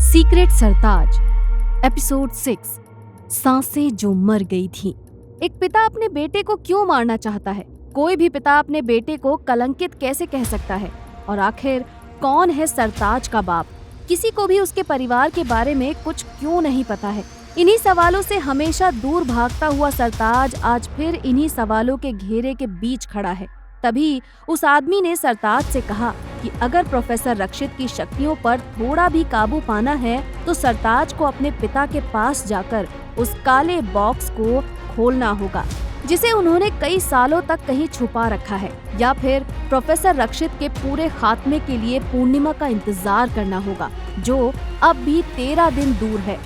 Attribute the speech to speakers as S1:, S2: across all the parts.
S1: Secret सरताज episode 6 सांसें जो मर गई थीं। एक पिता अपने बेटे को क्यों मारना चाहता है? कोई भी पिता अपने बेटे को कलंकित कैसे कह सकता है? और आखिर कौन है सरताज का बाप? किसी को भी उसके परिवार के बारे में कुछ क्यों नहीं पता है? इन्हीं सवालों से हमेशा दूर भागता हुआ सरताज आज फिर इन्हीं सवालों के घेरे के बीच खड़ा है। तभी उस आदमी ने सरताज से कहा कि अगर प्रोफेसर रक्षित की शक्तियों पर थोड़ा भी काबू पाना है तो सरताज को अपने पिता के पास जाकर उस काले बॉक्स को खोलना होगा जिसे उन्होंने कई सालों तक कहीं छुपा रखा है, या फिर प्रोफेसर रक्षित के पूरे खात्मे के लिए पूर्णिमा का इंतजार करना होगा जो अब भी 13 दिन दूर है।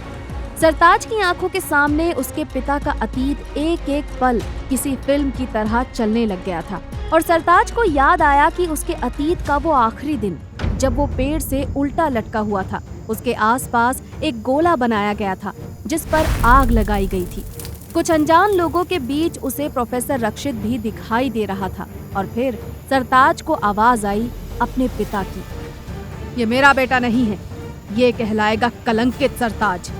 S1: सरताज की आंखों के सामने उसके पिता का अतीत एक एक पल किसी फिल्म की तरह चलने लग गया था और सरताज को याद आया कि उसके अतीत का वो आखिरी दिन जब वो पेड़ से उल्टा लटका हुआ था। उसके आसपास एक गोला बनाया गया था जिस पर आग लगाई गई थी। कुछ अनजान लोगों के बीच उसे प्रोफेसर रक्षित भी दिखाई दे रहा था और फिर सरताज को आवाज आई अपने पिता की, ये मेरा बेटा नहीं है, ये कहलाएगा कलंकित सरताज।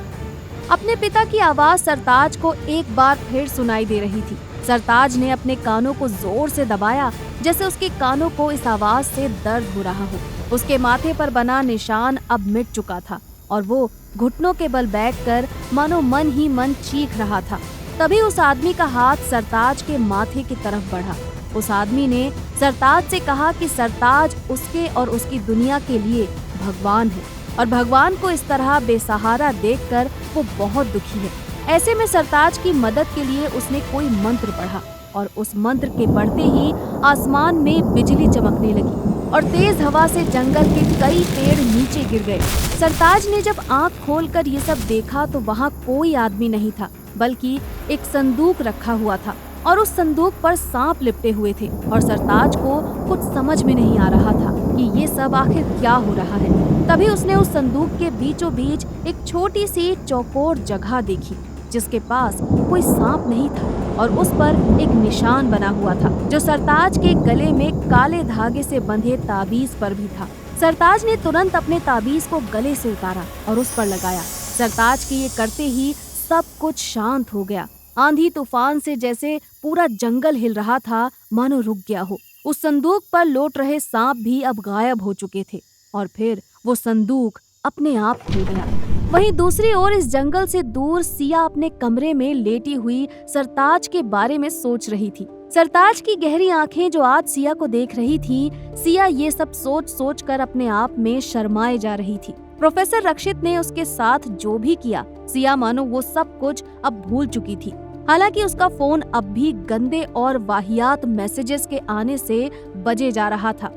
S1: अपने पिता की आवाज सरताज को एक बार फिर सुनाई दे रही थी। सरताज ने अपने कानों को जोर से दबाया जैसे उसके कानों को इस आवाज से दर्द हो रहा हो। उसके माथे पर बना निशान अब मिट चुका था और वो घुटनों के बल बैठकर मानो मन ही मन चीख रहा था। तभी उस आदमी का हाथ सरताज के माथे की तरफ बढ़ा। उस आदमी ने सरताज से कहा कि सरताज उसके और उसकी दुनिया के लिए भगवान है और भगवान को इस तरह बेसहारा देखकर वो बहुत दुखी है। ऐसे में सरताज की मदद के लिए उसने कोई मंत्र पढ़ा और उस मंत्र के पढ़ते ही आसमान में बिजली चमकने लगी और तेज हवा से जंगल के कई पेड़ नीचे गिर गए। सरताज ने जब आंख खोलकर ये सब देखा तो वहाँ कोई आदमी नहीं था बल्कि एक संदूक रखा हुआ था और उस संदूक पर सांप लिपटे हुए थे और सरताज को कुछ समझ में नहीं आ रहा था कि ये सब आखिर क्या हो रहा है। तभी उसने उस संदूक के बीचों बीच एक छोटी सी चौकोर जगह देखी जिसके पास कोई सांप नहीं था और उस पर एक निशान बना हुआ था जो सरताज के गले में काले धागे से बंधे ताबीज पर भी था। सरताज ने तुरंत अपने ताबीज को गले से उतारा और उस पर लगाया। सरताज के ये करते ही सब कुछ शांत हो गया। आंधी तूफान से जैसे पूरा जंगल हिल रहा था, मानो रुक गया हो। उस संदूक पर लौट रहे सांप भी अब गायब हो चुके थे और फिर वो संदूक अपने आप खुल गया। वहीं दूसरी ओर इस जंगल से दूर सिया अपने कमरे में लेटी हुई सरताज के बारे में सोच रही थी। सरताज की गहरी आंखें जो आज सिया को देख रही थी, सिया ये सब सोच सोच कर अपने आप में शर्माए जा रही थी। प्रोफेसर रक्षित ने उसके साथ जो भी किया, सिया मानो वो सब कुछ अब भूल चुकी थी। हालांकि उसका फोन अब भी गंदे और वाहियात मैसेजेस के आने से बजे जा रहा था।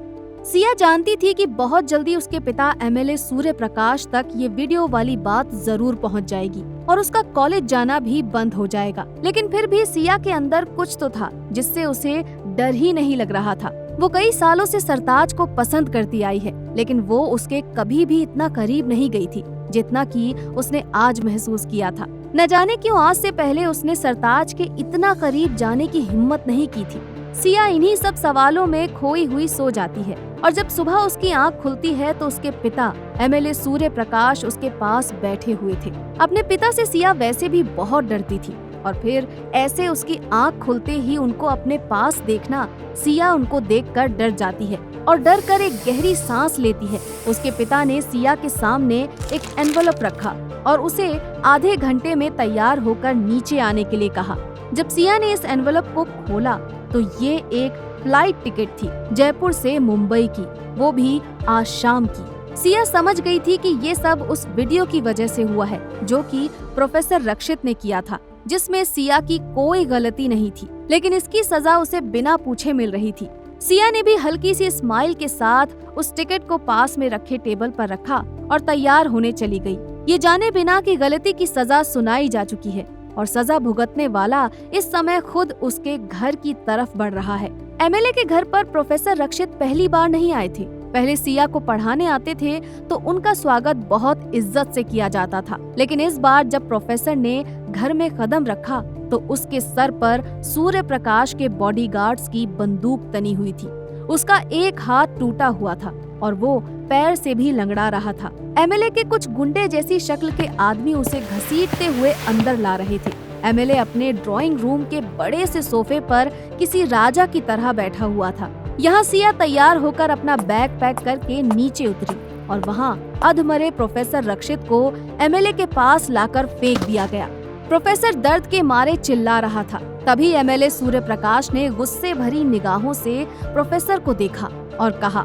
S1: सिया जानती थी कि बहुत जल्दी उसके पिता एमएलए सूर्य प्रकाश तक ये वीडियो वाली बात जरूर पहुंच जाएगी और उसका कॉलेज जाना भी बंद हो जाएगा। लेकिन फिर भी सिया के अंदर कुछ तो था जिससे उसे डर ही नहीं लग रहा था। वो कई सालों से सरताज को पसंद करती आई है लेकिन वो उसके कभी भी इतना करीब नहीं गई थी जितना कि उसने आज महसूस किया था। न जाने क्यों आज से पहले उसने सरताज के इतना करीब जाने की हिम्मत नहीं की थी। सिया इन्हीं सब सवालों में खोई हुई सो जाती है और जब सुबह उसकी आंख खुलती है तो उसके पिता एमएलए सूर्य प्रकाश उसके पास बैठे हुए थे। अपने पिता से सिया वैसे भी बहुत डरती थी और फिर ऐसे उसकी आंख खुलते ही उनको अपने पास देखना, सिया उनको देखकर डर जाती है और डर कर एक गहरी सांस लेती है। उसके पिता ने सिया के सामने एक एनवलप रखा और उसे आधे घंटे में तैयार होकर नीचे आने के लिए कहा। जब सिया ने इस एनवलप को खोला तो ये एक फ्लाइट टिकट थी जयपुर से मुंबई की, वो भी आज शाम की। सिया समझ गई थी कि ये सब उस वीडियो की वजह से हुआ है जो कि प्रोफेसर रक्षित ने किया था, जिसमें सिया की कोई गलती नहीं थी, लेकिन इसकी सजा उसे बिना पूछे मिल रही थी। सिया ने भी हल्की सी स्माइल के साथ उस टिकट को पास में रखे टेबल पर रखा और तैयार होने चली गई, ये जाने बिना कि गलती की सजा सुनाई जा चुकी है और सजा भुगतने वाला इस समय खुद उसके घर की तरफ बढ़ रहा है। एमएलए के घर पर प्रोफेसर रक्षित पहली बार नहीं आए थे। पहले सिया को पढ़ाने आते थे तो उनका स्वागत बहुत इज्जत से किया जाता था, लेकिन इस बार जब प्रोफेसर ने घर में कदम रखा तो उसके सर पर सूर्य प्रकाश के बॉडीगार्ड्स की बंदूक तनी हुई थी। उसका एक हाथ टूटा हुआ था और वो पैर से भी लंगड़ा रहा था। एमएलए के कुछ गुंडे जैसी शक्ल के आदमी उसे घसीटते हुए अंदर ला रहे थे। एमएलए अपने ड्राइंग रूम के बड़े से सोफे पर किसी राजा की तरह बैठा हुआ था। यहाँ सिया तैयार होकर अपना बैग पैक करके नीचे उतरी और वहाँ अधमरे प्रोफेसर रक्षित को एमएलए के पास लाकर फेंक दिया गया। प्रोफेसर दर्द के मारे चिल्ला रहा था। तभी एमएलए सूर्य प्रकाश ने गुस्से भरी निगाहों से प्रोफेसर को देखा और कहा,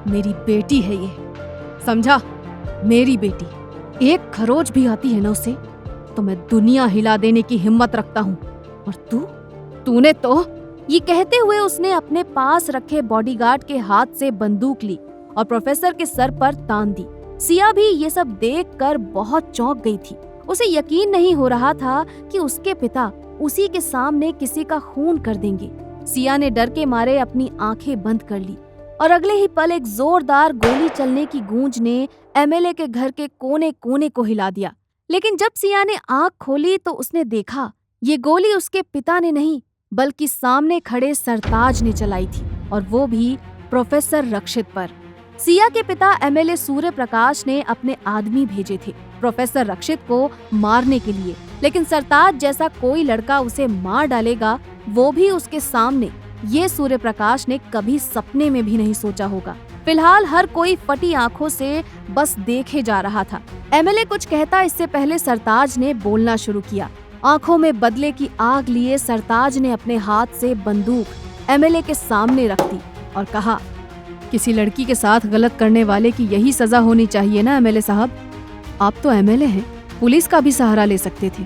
S1: मेरी बेटी है ये, समझा? मेरी बेटी। एक खरोच भी आती है ना उसे तो मैं दुनिया हिला देने की हिम्मत रखता हूँ। और तूने तो। ये कहते हुए उसने अपने पास रखे बॉडीगार्ड के हाथ से बंदूक ली और प्रोफेसर के सर पर तान दी। सिया भी ये सब देखकर बहुत चौंक गई थी। उसे यकीन नहीं हो रहा था कि उसके पिता उसी के सामने किसी का खून कर देंगे। सिया ने डर के मारे अपनी आंखें बंद कर ली और अगले ही पल एक जोरदार गोली चलने की गूंज ने एमएलए के घर के कोने कोने को हिला दिया। लेकिन जब सिया ने आंख खोली तो उसने देखा ये गोली उसके पिता ने नहीं बल्कि सामने खड़े सरताज ने चलाई थी, और वो भी प्रोफेसर रक्षित पर। सिया के पिता एमएलए सूर्य प्रकाश ने अपने आदमी भेजे थे प्रोफेसर रक्षित को मारने के लिए, लेकिन सरताज जैसा कोई लड़का उसे मार डालेगा वो भी उसके सामने, ये सूर्य प्रकाश ने कभी सपने में भी नहीं सोचा होगा। फिलहाल हर कोई फटी आंखों से बस देखे जा रहा था। एमएलए कुछ कहता इससे पहले सरताज ने बोलना शुरू किया। आंखों में बदले की आग लिए सरताज ने अपने हाथ से बंदूक एमएलए के सामने रख दी और कहा, किसी लड़की के साथ गलत करने वाले की यही सजा होनी चाहिए ना एमएलए साहब? आप तो एमएलए हैं, पुलिस का भी सहारा ले सकते थे,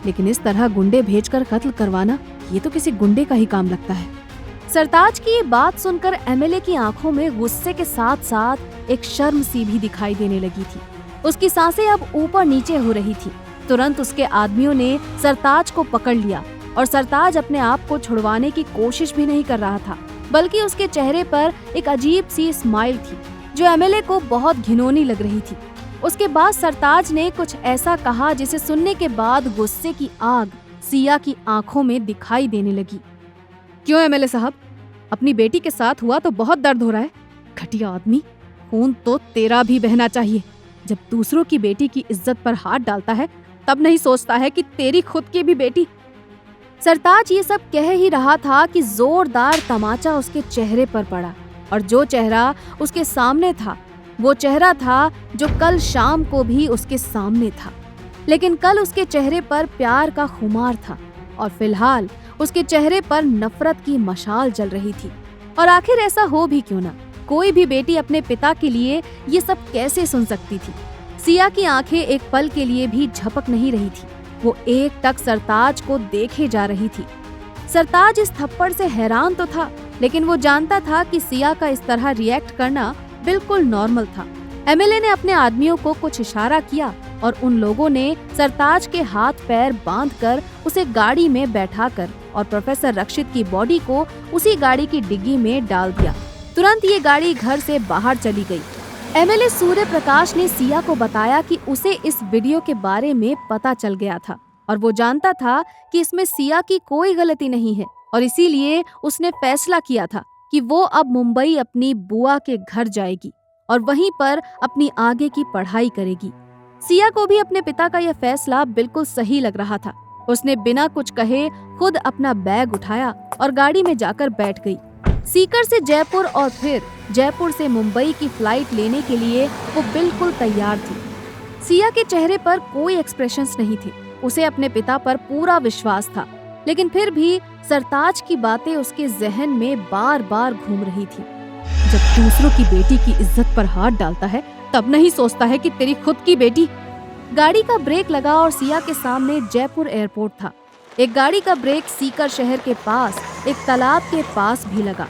S1: लेकिन इस तरह गुंडे भेजकर कत्ल करवाना ये तो किसी गुंडे का ही काम लगता है। सरताज की ये बात सुनकर एमएलए की आंखों में गुस्से के साथ साथ एक शर्म सी भी दिखाई देने लगी थी। उसकी सांसें अब ऊपर नीचे हो रही थी। तुरंत उसके आदमियों ने सरताज को पकड़ लिया और सरताज अपने आप को छुड़वाने की कोशिश भी नहीं कर रहा था, बल्कि उसके चेहरे पर एक अजीब सी स्माइल थी जो एमएलए को बहुत घिनौनी लग रही थी। उसके बाद सरताज ने कुछ ऐसा कहा जिसे सुनने के बाद गुस्से की आग सिया की आंखों में दिखाई देने लगी। क्यों एमएलए साहब, अपनी बेटी के साथ हुआ तो बहुत दर्द हो रहा है। घटिया आदमी, खून तो तेरा भी बहना चाहिए। जब दूसरों की बेटी की इज्जत पर हाथ डालता है तब नहीं सोचता है कि तेरी खुद की भी बेटी। सरताज ये सब कह ही रहा था कि जोरदार तमाचा उसके चेहरे पर पड़ा, और जो चेहरा उसके सामने था वो चेहरा था जो कल शाम को भी उसके सामने था। लेकिन कल उसके चेहरे पर प्यार का खुमार था और फिलहाल उसके चेहरे पर नफरत की मशाल जल रही थी। और आखिर ऐसा हो भी क्यों ना, कोई भी बेटी अपने पिता के लिए ये सब कैसे सुन सकती थी। सिया की आंखें एक पल के लिए भी झपक नहीं रही थी। वो एक टक सरताज को देखे जा रही थी। सरताज इस थप्पड़ से हैरान तो था, लेकिन वो जानता था कि सिया का इस तरह रिएक्ट करना बिल्कुल नॉर्मल था। एमएलए ने अपने आदमियों को कुछ इशारा किया और उन लोगों ने सरताज के हाथ पैर बांधकर उसे गाड़ी में बैठाकर और प्रोफेसर रक्षित की बॉडी को उसी गाड़ी की डिग्गी में डाल दिया। तुरंत ये गाड़ी घर से बाहर चली गई। एमएलए सूर्य प्रकाश ने सिया को बताया कि उसे इस वीडियो के बारे में पता चल गया था और वो जानता था कि इसमें सिया की कोई गलती नहीं है, और इसीलिए उसने फैसला किया था कि वो अब मुंबई अपनी बुआ के घर जाएगी और वहीं पर अपनी आगे की पढ़ाई करेगी। सिया को भी अपने पिता का यह फैसला बिल्कुल सही लग रहा था। उसने बिना कुछ कहे खुद अपना बैग उठाया और गाड़ी में जाकर बैठ गई। सीकर से जयपुर और फिर जयपुर से मुंबई की फ्लाइट लेने के लिए वो बिल्कुल तैयार थी। सिया के चेहरे पर कोई एक्सप्रेशंस नहीं थे। उसे अपने पिता पर पूरा विश्वास था, लेकिन फिर भी सरताज की बातें उसके जहन में बार बार घूम रही थी। जब दूसरों की बेटी की इज्जत पर हाथ डालता है तब नहीं सोचता है कि तेरी खुद की बेटी। गाड़ी का ब्रेक लगा और सिया के सामने जयपुर एयरपोर्ट था। एक गाड़ी का ब्रेक सीकर शहर के पास एक तालाब के पास भी लगा।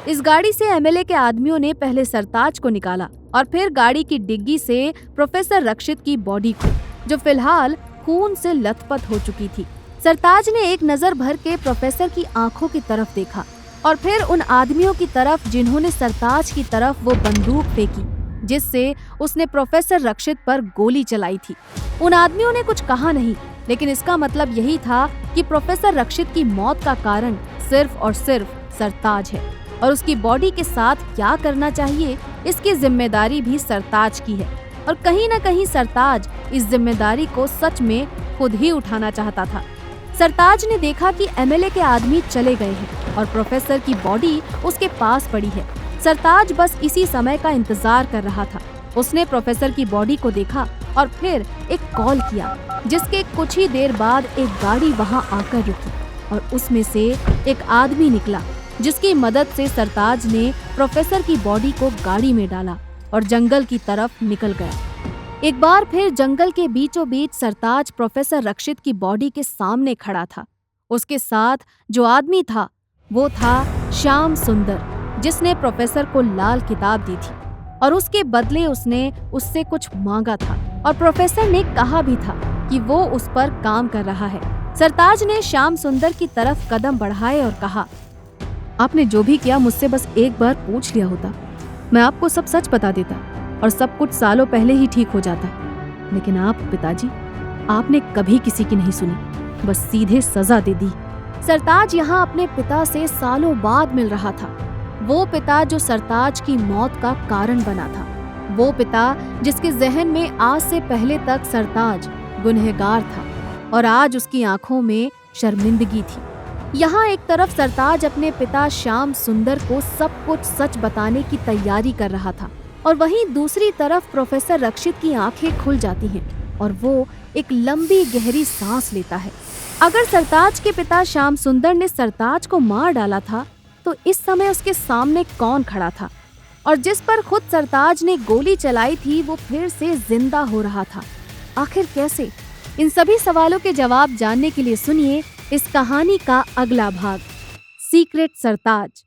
S1: इस गाड़ी से एमएलए के आदमियों ने पहले सरताज को निकाला और फिर गाड़ी की डिग्गी से प्रोफेसर रक्षित की बॉडी को, जो फिलहाल खून से लथपथ हो चुकी थी। सरताज ने एक नजर भर के प्रोफेसर की आंखों की तरफ देखा और फिर उन आदमियों की तरफ जिन्होंने सरताज की तरफ वो बंदूक फेंकी जिससे उसने प्रोफेसर रक्षित पर गोली चलाई थी। उन आदमियों ने कुछ कहा नहीं, लेकिन इसका मतलब यही था कि प्रोफेसर रक्षित की मौत का कारण सिर्फ और सिर्फ सरताज है और उसकी बॉडी के साथ क्या करना चाहिए इसकी जिम्मेदारी भी सरताज की है। और कहीं न कहीं सरताज इस जिम्मेदारी को सच में खुद ही उठाना चाहता था। सरताज ने देखा कि एमएलए के आदमी चले गए हैं और प्रोफेसर की बॉडी उसके पास पड़ी है। सरताज बस इसी समय का इंतजार कर रहा था। उसने प्रोफेसर की बॉडी को देखा और फिर एक कॉल किया, जिसके कुछ ही देर बाद एक गाड़ी वहां आकर रुकी और उसमें से एक आदमी निकला, जिसकी मदद से सरताज ने प्रोफेसर की बॉडी को गाड़ी में डाला और जंगल की तरफ निकल गया। एक बार फिर जंगल के बीचों बीच सरताज प्रोफेसर रक्षित की बॉडी के सामने खड़ा था। उसके साथ जो आदमी था वो था श्याम सुंदर, जिसने प्रोफेसर को लाल किताब दी थी और उसके बदले उसने उससे कुछ मांगा था और प्रोफेसर ने कहा भी था कि वो उस पर काम कर रहा है। सरताज ने श्याम सुंदर की तरफ कदम बढ़ाए और कहा, आपने जो भी किया मुझसे बस एक बार पूछ लिया होता, मैं आपको सब सच बता देता और सब कुछ सालों पहले ही ठीक हो जाता। लेकिन आप पिताजी, आपने कभी किसी की नहीं सुनी, बस सीधे सजा दे दी। सरताज यहाँ अपने पिता से सालों बाद मिल रहा था। वो पिता जो सरताज की मौत का कारण बना था। वो पिता जिसके जहन में आज से पहले तक सरताज गुनहगार था और आज उसकी आंखों में शर्मिंदगी थी। यहाँ एक तरफ सरताज अपने पिता श्याम सुंदर को सब कुछ सच बताने की तैयारी कर रहा था और वहीं दूसरी तरफ प्रोफेसर रक्षित की आंखें खुल जाती हैं और वो एक लंबी गहरी सांस लेता है। अगर सरताज के पिता श्याम सुंदर ने सरताज को मार डाला था तो इस समय उसके सामने कौन खड़ा था, और जिस पर खुद सरताज ने गोली चलाई थी वो फिर से जिंदा हो रहा था? आखिर कैसे? इन सभी सवालों के जवाब जानने के लिए सुनिए इस कहानी का अगला भाग, सीक्रेट सरताज।